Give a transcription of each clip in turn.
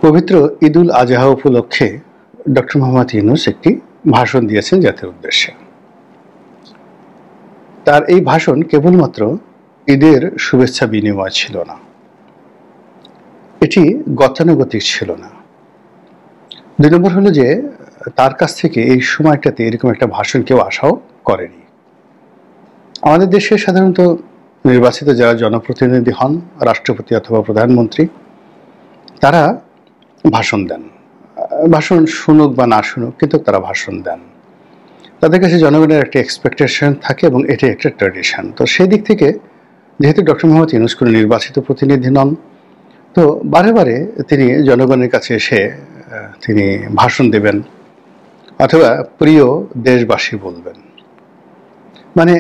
পবিত্র ঈদুল আজহা উপলক্ষে ডক্টর মোহাম্মদ ইউনূস একটি ভাষণ দিয়েছেন জাতির উদ্দেশ্যে। তার এই ভাষণ কেবলমাত্র ঈদের শুভেচ্ছা বিনিময় ছিল না, এটি গতানুগতিক ছিল না। ২ নম্বর হলো যে তার কাছ থেকে এই সময়টাতে এরকম একটা ভাষণ কেউ আশাও করেনি। আমাদের দেশে সাধারণত নির্বাচিত যারা জনপ্রতিনিধি হন, রাষ্ট্রপতি অথবা প্রধানমন্ত্রী, তারা ভাষণ দেন। ভাষণ শুনুক বা না শুনুক, কিন্তু তারা ভাষণ দেন। তাদের কাছে জনগণের একটা এক্সপেকটেশন থাকে এবং এটি একটা ট্র্যাডিশন। তো সেই দিক থেকে যেহেতু ডক্টর মোহাম্মদ ইউনূস কোনো নির্বাচিত প্রতিনিধি নন, তো বারে বারে তিনি জনগণের কাছে এসে তিনি ভাষণ দেবেন অথবা প্রিয় দেশবাসী বলবেন। মানে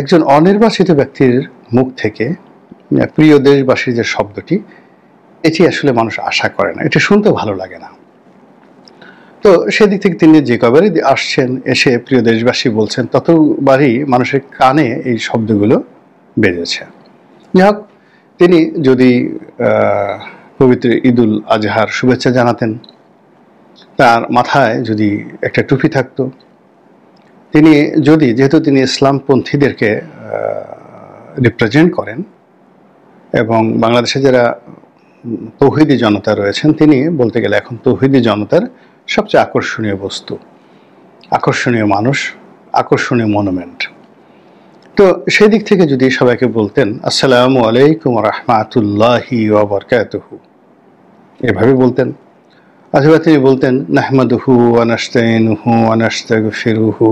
একজন অনির্বাচিত ব্যক্তির মুখ থেকে প্রিয় দেশবাসীর যে শব্দটি, এটি আসলে মানুষ আশা করে না, এটা শুনতে ভালো লাগে না। তো সেদিক থেকে তিনি যে কবারই আসছেন, এসে প্রিয় দেশবাসী বলছেন, ততবারই মানুষের কানে এই শব্দগুলো বেজেছে। যাই হোক, তিনি যদি পবিত্র ঈদুল আজহার শুভেচ্ছা জানাতেন, তার মাথায় যদি একটা টুপি থাকতো, তিনি যদি, যেহেতু তিনি ইসলামপন্থীদেরকে রিপ্রেজেন্ট করেন এবং বাংলাদেশে যারা তৌহিদি জনতা রয়েছেন, তিনি বলতে গেলে এখন তৌহিদি জনতার সবচেয়ে আকর্ষণীয় বস্তু, আকর্ষণীয় মানুষ, আকর্ষণীয় মনুমেন্ট। তো সেই দিক থেকে যদি সবাইকে বলতেন আসসালামু আলাইকুম রাহমাতুল্লাহি ওয়া বারাকাতুহু, এভাবে বলতেন, অথবা তিনি বলতেন নাহমাদুহু ওয়া নাস্তাইনুহু ওয়া নাস্তাগফিরুহু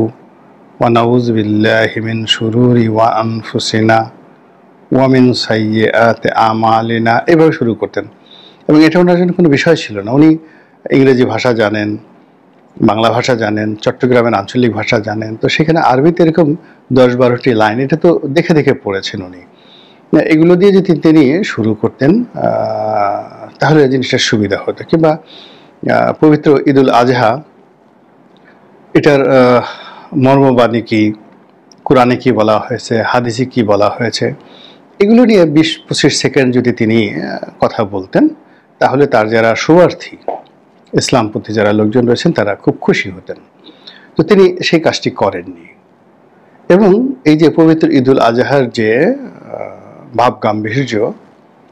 ওয়া নাউযু বিল্লাহি মিন শুরুরি ওয়া আনফুসিনা ওয়া মিন সাইয়্যাতি আমালিনা, এভাবে শুরু করতেন। এবং এটা ওনার জন্য কোনো বিষয় ছিল না। উনি ইংরেজি ভাষা জানেন, বাংলা ভাষা জানেন, চট্টগ্রামের আঞ্চলিক ভাষা জানেন। তো সেখানে আরবিতে এরকম ১০-১২টি লাইন, এটা তো দেখে দেখে পড়েছেন উনি। এগুলো দিয়ে যদি তিনি শুরু করতেন তাহলে জিনিসটা সুবিধা হতো। কিংবা পবিত্র ঈদুল আজহা, এটার মর্মবাণী কি, কোরআনে কি বলা হয়েছে, হাদিসে কি বলা হয়েছে, এগুলো নিয়ে ২০-২৫ সেকেন্ড যদি তিনি কথা বলতেন, তাহলে তার যারা শুভার্থী, ইসলামপন্থী যারা লোকজন রয়েছেন, তারা খুব খুশি হতেন। তো তিনি সেই কাজটি করেননি। এবং এই যে পবিত্র ঈদুল আজহার যে ভাব গাম্ভীর্য,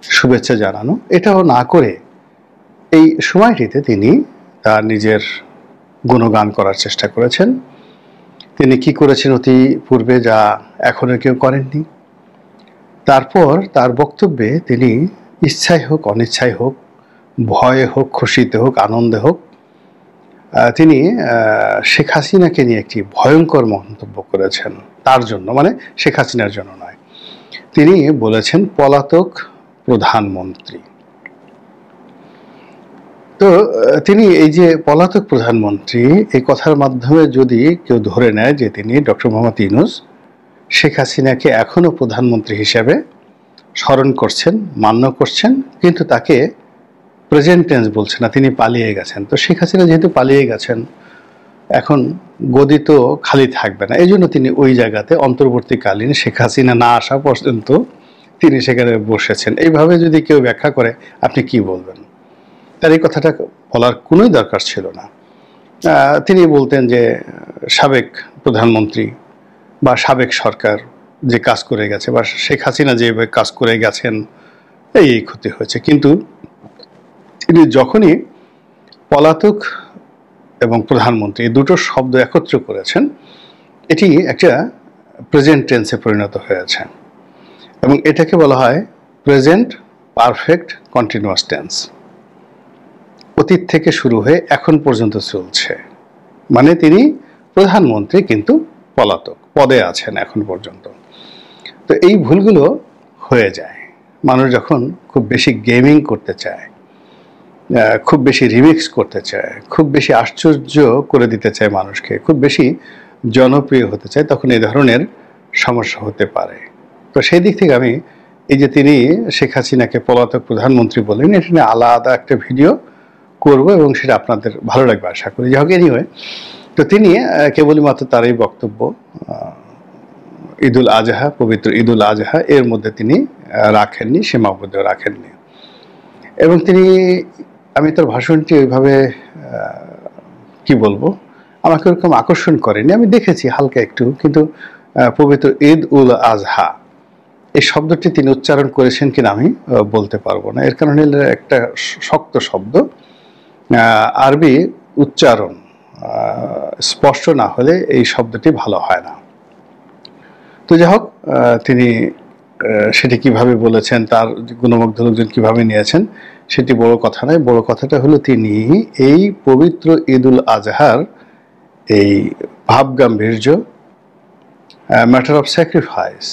শুভেচ্ছা জানানো, এটাও না করে এই সময়টিতে তিনি তার নিজের গুণগান করার চেষ্টা করেছেন। তিনি কি করেছেন অতি পূর্বে, যা এখনো কেউ করেননি। তারপর তার বক্তব্যে তিনি ইচ্ছাই হোক অনিচ্ছাই হোক, ভয়ে হোক খুশিতে হোক আনন্দে হোক, তিনি শেখ হাসিনাকে নিয়ে একটি ভয়ঙ্কর মন্তব্য করেছেন। তার জন্য, মানে শেখ হাসিনার জন্য নয়, তিনি বলেছেন পলাতক প্রধানমন্ত্রী। তো তিনি এই যে পলাতক প্রধানমন্ত্রী, এই কথার মাধ্যমে যদি কেউ ধরে নেয় যে তিনি ডক্টর মোহাম্মদ ইউনূস শেখ হাসিনাকে এখনো প্রধানমন্ত্রী হিসেবে স্মরণ করছেন, মান্য করছেন, কিন্তু তাকে প্রেজেন্ট টেন্স বলছে না, তিনি পালিয়ে গেছেন। তো শেখ হাসিনা যেহেতু পালিয়ে গেছেন, এখন গদি তো খালি থাকবে না, এই জন্য তিনি ওই জায়গাতে অন্তর্বর্তীকালীন শেখ হাসিনা না আসা পর্যন্ত তিনি সেখানে বসেছেন। এইভাবে যদি কেউ ব্যাখ্যা করে, আপনি কি বলবেন? তার এই কথাটা বলার কোনোই দরকার ছিল না। তিনি বলতেন যে সাবেক প্রধানমন্ত্রী বা সাবেক সরকার যে কাজ করে গেছে, বা শেখ হাসিনা যেভাবে কাজ করে গেছেন, এই ক্ষতি হয়েছে। কিন্তু তিনি যখনই পলাতক এবং প্রধানমন্ত্রী এই দুটো শব্দ একত্র করেছেন, এটি একটা প্রেজেন্ট টেন্সে পরিণত হয়েছে এবং এটাকে বলা হয় প্রেজেন্ট পারফেক্ট কন্টিনিউয়াস টেন্স। অতীত থেকে শুরু হয়ে এখন পর্যন্ত চলছে, মানে তিনি প্রধানমন্ত্রী কিন্তু পলাতক পদে আছেন এখন পর্যন্ত। তো এই ভুলগুলো হয়ে যায় মানুষ যখন খুব বেশি গেমিং করতে চায়, খুব বেশি রিমিক্স করতে চায়, খুব বেশি আশ্চর্য করে দিতে চায় মানুষকে, খুব বেশি জনপ্রিয় হতে চায়, তখন এই ধরনের সমস্যা হতে পারে। তো সেই দিক থেকে আমি এই যে তিনি শেখ হাসিনাকে পলাতক প্রধানমন্ত্রী বলেন, এটা নিয়ে আলাদা একটা ভিডিও করব এবং সেটা আপনাদের ভালো লাগবে আশা করি। যাই হোক, এনিওয়ে, তো তিনি কেবলই মাত্র তার এই বক্তব্য ঈদুল আজহা, পবিত্র ঈদুল আজহা, এর মধ্যে তিনি রাখেননি, সীমাবদ্ধ রাখেননি। এবং তিনি আমি তার ভাষণটি ওইভাবে কি বলবো, আমাকে ওরকম আকর্ষণ করেনি। আমি দেখেছি হালকা একটু, কিন্তু পবিত্র ঈদ উল আজহা এই শব্দটি তিনি উচ্চারণ করেছেন কিনা আমি বলতে পারবো না। এর কারণে একটা শক্ত শব্দ, আরবি উচ্চারণ স্পষ্ট না হলে এই শব্দটি ভালো হয় না। তো যাই হোক, তিনি সেটি কিভাবে বলেছেন, তার গুণমুগ্ধ লোকজন কিভাবে নিয়েছেন, সেটি বড় কথা নয়। বড় কথাটা হলো তিনি এই পবিত্র ঈদ উল আজহার এই ভাবগাম্ভীর্য, matter of sacrifice,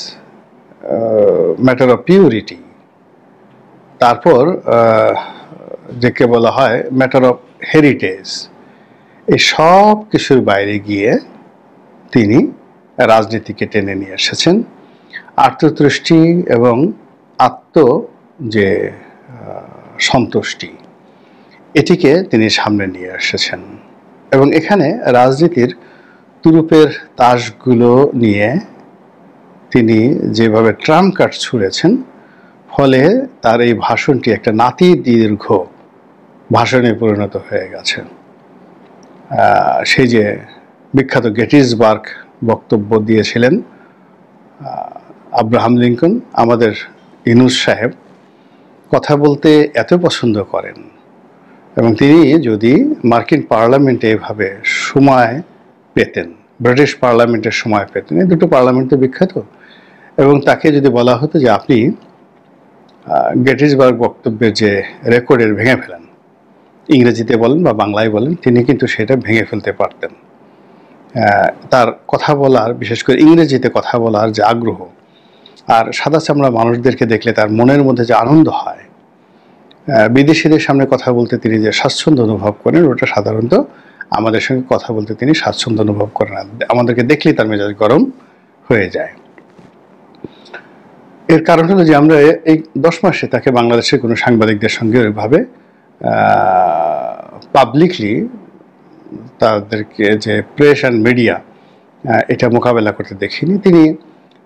matter of purity, তারপর যাকে বলা হয় ম্যাটার অফ হেরিটেজ, এই সব কিছুর বাইরে গিয়ে তিনি রাজনীতিকে টেনে নিয়ে এসেছেন। আত্মতৃষ্টি এবং যে সন্তুষ্টি, এটিকে তিনি সামনে নিয়ে এসেছেন। এবং এখানে রাজনীতির তুরুপের তাসগুলো নিয়ে তিনি যেভাবে ট্রাম্প কার্ড ছুঁড়েছেন, ফলে তার এই ভাষণটি একটা নাতি দীর্ঘ ভাষণে পরিণত হয়ে গেছে। সেই যে বিখ্যাত গেটিসবার্গ বক্তব্য দিয়েছিলেন আব্রাহাম লিঙ্কন, আমাদের ইউনূস সাহেব কথা বলতে এত পছন্দ করেন, এবং তিনি যদি মার্কিন পার্লামেন্টে এভাবে সময় পেতেন, ব্রিটিশ পার্লামেন্টের সময় পেতেন, এই দুটো পার্লামেন্ট তো বিখ্যাত, এবং তাকে যদি বলা হতো যে আপনি গেটিসবার্গ বক্তব্যের যে রেকর্ডের ভেঙে ফেলেন, ইংরেজিতে বলেন বা বাংলায় বলেন, তিনি কিন্তু সেটা ভেঙে ফেলতে পারতেন। তার কথা বলার, বিশেষ করে ইংরেজিতে কথা বলার যে আগ্রহ, আর সাদা চামড়া মানুষদেরকে দেখলে তার মনের মধ্যে যে আনন্দ হয়, বিদেশিদের সামনে কথা বলতে তিনি যে স্বাচ্ছন্দ্য অনুভব করেন, ওটা সাধারণত আমাদের সঙ্গে কথা বলতে তিনি স্বাচ্ছন্দ্য অনুভব করেন না। আমাদেরকে দেখলেই তার মেজাজ গরম হয়ে যায়। এর কারণ হলো যে আমরা এই 10 মাসে তাকে বাংলাদেশের কোনো সাংবাদিকদের সঙ্গে ওইভাবে পাবলিকলি তাদেরকে যে প্রেস অ্যান্ড মিডিয়া, এটা মোকাবেলা করতে দেখিনি। তিনি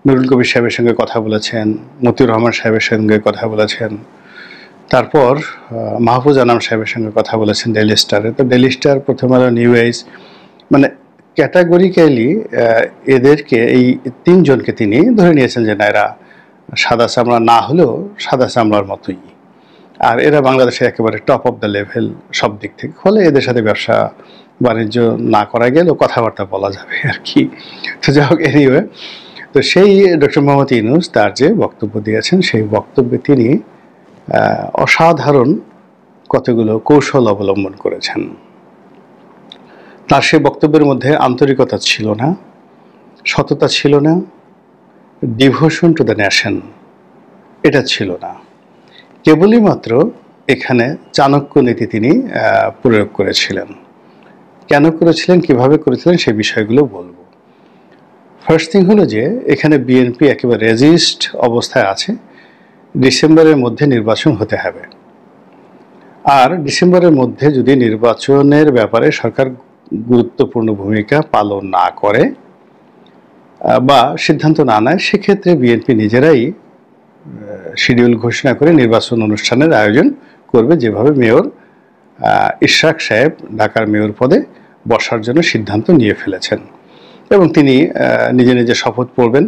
নুরুল কবির সাহেবের সঙ্গে কথা বলেছেন, মতিউর রহমান সাহেবের সঙ্গে কথা বলেছেন, তারপর মাহফুজ আনাম সাহেবের সঙ্গে কথা বলেছেন ডেইলি স্টারে। তো ডেইলি স্টার, প্রথম আলো, নিউ এজ, মানে ক্যাটাগরিক্যালি এদেরকে, এই 3 জনকে তিনি ধরে নিয়েছেন যে না, এরা সাদা চামড়া না হলেও সাদা চামড়ার মতোই, আর এরা বাংলাদেশে একেবারে টপ অফ দ্য লেভেল সব দিক থেকে। ফলে এদের সাথে ব্যবসা বাণিজ্য না করা গেলেও কথাবার্তা বলা যাবে আর কি। তো যাই হোক, এনিওয়ে, তো সেই ডক্টর মোহাম্মদ ইউনূস তার যে বক্তব্য দিয়েছেন, সেই বক্তব্যে তিনি অসাধারণ কতগুলো কৌশল অবলম্বন করেছেন। তার সেই বক্তব্যের মধ্যে আন্তরিকতা ছিল না, সততা ছিল না, ডিভোশন টু দ্য নেশন এটা ছিল না। কেবলই মাত্র এখানে চাণক্য নীতি তিনি প্রয়োগ করেছিলেন। কেন করেছিলেন, কিভাবে করেছিলেন, সেই বিষয়গুলো বলবো। ফার্স্ট থিং হলো যে এখানে বিএনপি একেবারে রেজিস্ট অবস্থায় আছে, ডিসেম্বরের মধ্যে নির্বাচন হতে হবে। আর ডিসেম্বরের মধ্যে যদি নির্বাচনের ব্যাপারে সরকার গুরুত্বপূর্ণ ভূমিকা পালন না করে বা সিদ্ধান্ত না নেয়, সেক্ষেত্রে বিএনপি নিজেরাই শিডিউল ঘোষণা করে নির্বাচন অনুষ্ঠানের আয়োজন করবে, যেভাবে মেয়র ইশরাক সাহেব ঢাকার মেয়র পদে বসার জন্য সিদ্ধান্ত নিয়ে ফেলেছেন। এবং তিনি নিজে নিজে শপথ পড়বেন,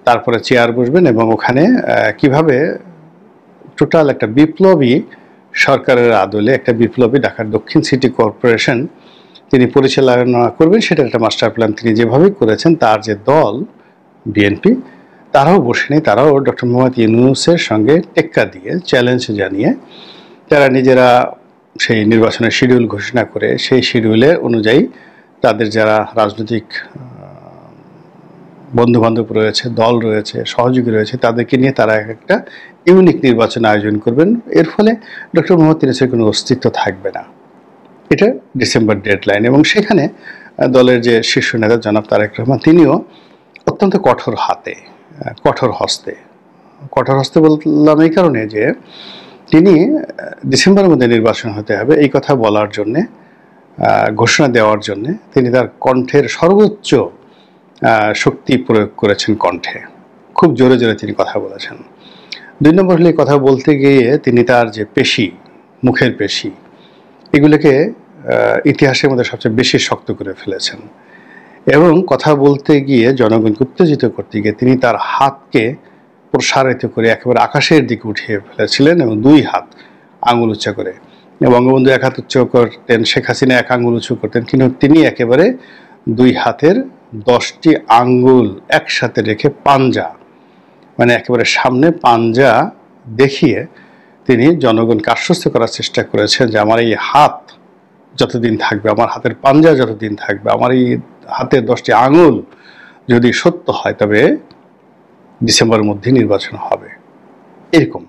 তারপরে চেয়ার বসবেন, এবং ওখানে কিভাবে টোটাল একটা বিপ্লবী সরকারের আদলে একটা বিপ্লবী ঢাকার দক্ষিণ সিটি কর্পোরেশন তিনি পরিচালনা করবেন, সেটা একটা মাস্টার প্ল্যান তিনি যেভাবেই করেছেন। তার যে দল বিএনপি, তারাও বসেনি, তারাও ডক্টর মোহাম্মদ ইউনূসের সঙ্গে টেক্কা দিয়ে, চ্যালেঞ্জ জানিয়ে তারা নিজেরা সেই নির্বাচনের শিডিউল ঘোষণা করে, সেই শিডিউলের অনুযায়ী তাদের যারা রাজনৈতিক বন্ধুবান্ধব রয়েছে, দল রয়েছে, সহযোগী রয়েছে, তাদেরকে নিয়ে তারা একটা ইউনিক নির্বাচন আয়োজন করবেন। এর ফলে ডক্টর মোহাম্মদ ইউনূসের কোনো অস্তিত্ব থাকবে না। এটা ডিসেম্বর ডেডলাইন। এবং সেখানে দলের যে শীর্ষ নেতা জনাব তারেক রহমান, তিনিও অত্যন্ত কঠোর হস্তে বললাম এই কারণে যে তিনি ডিসেম্বরের মধ্যে নির্বাচন হতে হবে এই কথা বলার জন্যে, ঘোষণা দেওয়ার জন্যে তিনি তার কণ্ঠের সর্বোচ্চ শক্তি প্রয়োগ করেছেন। কণ্ঠে খুব জোরে জোরে তিনি কথা বলেছেন। 2 নম্বর হলে কথা বলতে গিয়ে তিনি তার যে পেশি, মুখের পেশি, এগুলোকে ইতিহাসের মধ্যে সবচেয়ে বেশি শক্ত করে ফেলেছেন। এবং কথা বলতে গিয়ে, জনগণকে উত্তেজিত করতে গিয়ে তিনি তার হাতকে প্রসারিত করে একেবারে আকাশের দিকে উঠিয়ে ফেলেছিলেন এবং 2 হাত আঙুল উঁচা করে। বঙ্গবন্ধু 1 হাত উঁচু করতেন, শেখ হাসিনা 1 আঙুল উঁচু করতেন, কিন্তু তিনি একেবারে 2 হাতের 10টি আঙ্গুল একসাথে রেখে পাঞ্জা, মানে একেবারে সামনে পাঞ্জা দেখিয়ে তিনি জনগণকে আশ্বস্ত করার চেষ্টা করেছেন যে আমার এই হাত যতদিন থাকবে, আমার হাতের পাঞ্জা যতদিন থাকবে, আমার এই হাতের 10টি আঙুল যদি সত্য হয়, তবে ডিসেম্বরের মধ্যে নির্বাচন হবে, এরকম।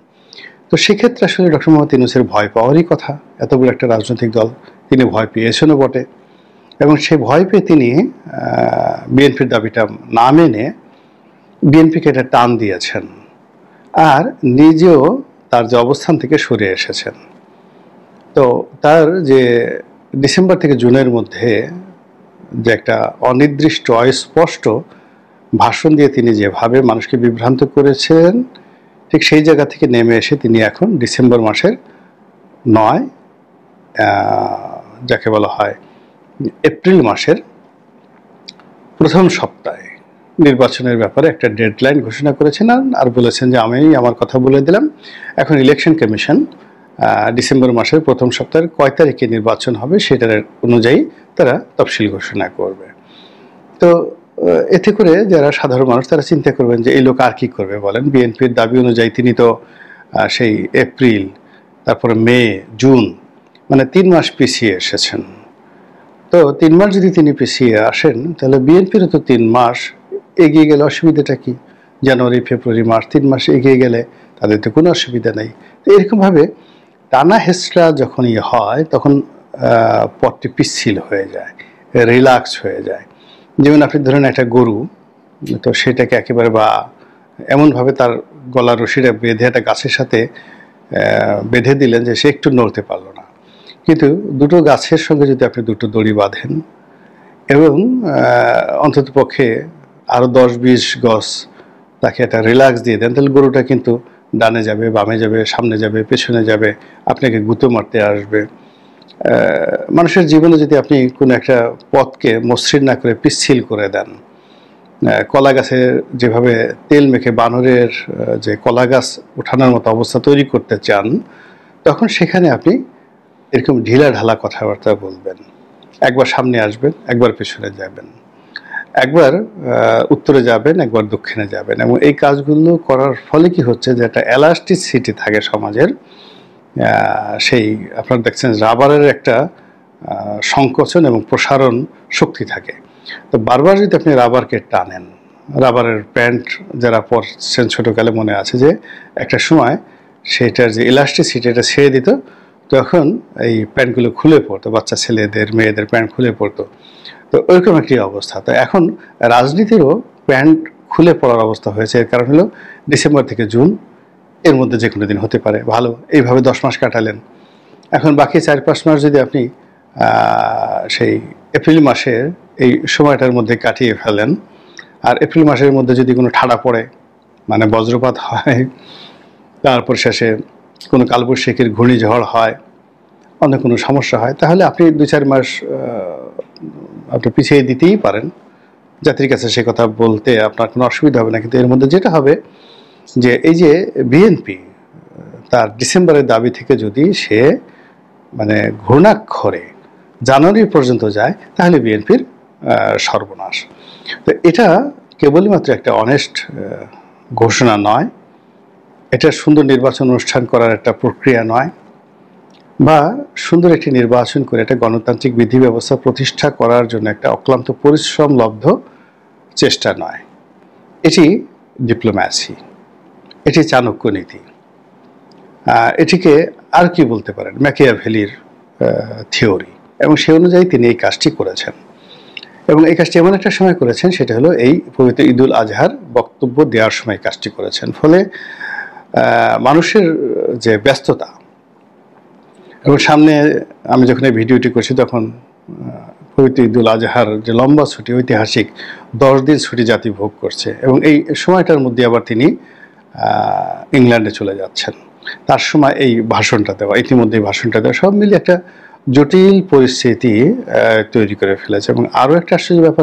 তো সেক্ষেত্রে আসলে ডক্টর মোহাম্মদ ইউনূসের ভয় পাওয়ারই কথা। এত বড় একটা রাজনৈতিক দল, তিনি ভয় পেয়েছেনও বটে, এবং সেই ভয় পেয়ে তিনি বিএনপির দাবিটা না মেনে বিএনপিকে এটা টান দিয়েছেন, আর নিজেও তার যে অবস্থান থেকে সরে এসেছেন। তো তার যে ডিসেম্বর থেকে জুনের মধ্যে যে একটা অনির্দিষ্ট অস্পষ্ট ভাষণ দিয়ে তিনি যেভাবে মানুষকে বিভ্রান্ত করেছেন, ঠিক সেই জায়গা থেকে নেমে এসে তিনি এখন ডিসেম্বর মাসের 9, যাকে বলা হয় এপ্রিল মাসের প্রথম সপ্তাহে নির্বাচনের ব্যাপারে একটা ডেডলাইন ঘোষণা করেছেন, আর বলেছেন যে আমি আমার কথা বলে দিলাম, এখন ইলেকশন কমিশন ডিসেম্বর মাসের প্রথম সপ্তাহের কয় তারিখে নির্বাচন হবে সেটার অনুযায়ী তারা তফসিল ঘোষণা করবে। তো এতে করে যারা সাধারণ মানুষ তারা চিন্তা করবেন যে এই লোক আর কি করবে বলেন। বিএনপির দাবি অনুযায়ী তিনি তো সেই এপ্রিল, তারপরে মে, জুন, মানে 3 মাস পিছিয়ে এসেছেন। তো 3 মাস যদি তিনি পিছিয়ে আসেন, তাহলে বিএনপিরও তো 3 মাস এগিয়ে গেলে অসুবিধাটা কি? জানুয়ারি, ফেব্রুয়ারি, মার্চ 3 মাস এগিয়ে গেলে তাদের তো কোনো অসুবিধা নেই। তো এরকমভাবে টানা হেঁচড়া যখন হয়, তখন পথটি পিচ্ছিল হয়ে যায়, রিল্যাক্স হয়ে যায়। যেমন আপনি ধরেন একটা গরু, তো সেটাকে একেবারে বা এমনভাবে তার গলার রশিটা বেঁধে একটা গাছের সাথে বেঁধে দিলেন যে সে একটু নড়তে পারলো না। কিন্তু দুটো গাছের সঙ্গে যদি আপনি দুটো দড়ি বাঁধেন এবং অন্ততপক্ষে আরও 10-20 গজ তাকে একটা রিল্যাক্স দিয়ে দেন, তাহলে গরুটা কিন্তু ডানে যাবে, বামে যাবে, সামনে যাবে, পেছনে যাবে, আপনাকে গুঁতো মারতে আসবে। মানুষের জীবনে যদি আপনি কোনো একটা পথকে মসৃণ না করে পিচ্ছিল করে দেন, কলা গাছে যেভাবে তেল মেখে বানরের যে কলা গাছ ওঠানোর মতো অবস্থা তৈরি করতে চান, তখন সেখানে আপনি এরকম ঢিলা ঢালা কথাবার্তা বলবেন। একবার সামনে আসবেন, একবার পেছনে যাবেন, একবার উত্তরে যাবেন, একবার দক্ষিণে যাবেন, এবং এই কাজগুলো করার ফলে কি হচ্ছে যে একটা এলাস্টিসিটি থাকে সমাজের। সেই আপনারা দেখছেন রাবারের একটা সংকোচন এবং প্রসারণ শক্তি থাকে। তো বারবার যদি আপনি রাবারকে টানেন, রাবারের প্যান্ট যারা পরছেন ছোটোকালে মনে আছে যে একটা সময় সেটার যে ইলাস্টিসিটি এটা ছেড়ে দিত, তখন এই প্যান্টগুলো খুলে পড়তো, বাচ্চা ছেলেদের মেয়েদের প্যান্ট খুলে পড়তো। তো ওইরকম একটি অবস্থা। তো এখন রাজনীতিরও প্যান্ট খুলে পড়ার অবস্থা হয়েছে। এর কারণ হলো ডিসেম্বর থেকে জুন এর মধ্যে যে কোনো দিন হতে পারে। ভালো, এইভাবে 10 মাস কাটালেন। এখন বাকি 4-5 মাস যদি আপনি সেই এপ্রিল মাসের এই সময়টার মধ্যে কাটিয়ে ফেলেন, আর এপ্রিল মাসের মধ্যে যদি কোনো ঠাডা পড়ে, মানে বজ্রপাত হয়, তারপর শেষে কোনো কালবৈশাখীর ঘূর্ণিঝড় হয়, অন্য কোনো সমস্যা হয়, তাহলে আপনি 2-4 মাস আপনি পিছিয়ে দিতেই পারেন। জাতির কাছে সে কথা বলতে আপনার কোনো অসুবিধা হবে না। কিন্তু এর মধ্যে যেটা হবে যে এই যে বিএনপি তার ডিসেম্বরের দাবি থেকে যদি সে মানে ঘূর্ণাক্ষরে জানুয়ারি পর্যন্ত যায়, তাহলে বিএনপির সর্বনাশ। তো এটা কেবলই মাত্র একটা অনেস্ট ঘোষণা নয়, এটা সুন্দর নির্বাচন অনুষ্ঠান করার একটা প্রক্রিয়া নয়, বা সুন্দর একটি নির্বাচন করে একটা গণতান্ত্রিক বিধি ব্যবস্থা প্রতিষ্ঠা করার জন্য একটা অক্লান্ত পরিশ্রম লব্ধ চেষ্টা নয়। এটি ডিপ্লোম্যাসি, এটি চাণক্য নীতি, এটিকে আর কি বলতে পারেন, ম্যাকিয়াভেলির থিওরি। এবং সে অনুযায়ী তিনি এই কাজটি করেছেন, এবং এই কাজটি এমন একটা সময় করেছেন, সেটা হলো এই পবিত্র ঈদুল আজহার বক্তব্য দেওয়ার সময় কাজটি করেছেন। ফলে মানুষের যে ব্যস্ততা, এবং সামনে আমি যখন এই ভিডিওটি করছি তখন পবিত্র ঈদুল আজহার যে লম্বা ছুটি, ঐতিহাসিক 10 দিন ছুটি জাতি ভোগ করছে, এবং এই সময়টার মধ্যে আবার তিনি ইংল্যান্ডে চলে যাচ্ছেন। তার সময় এই ভাষণটা দেওয়া, ইতিমধ্যে ভাষণটা দেওয়া, সব মিলিয়ে একটা জটিল পরিস্থিতি তৈরি করে ফেলেছে। এবং আরও একটা আশ্চর্য ব্যাপার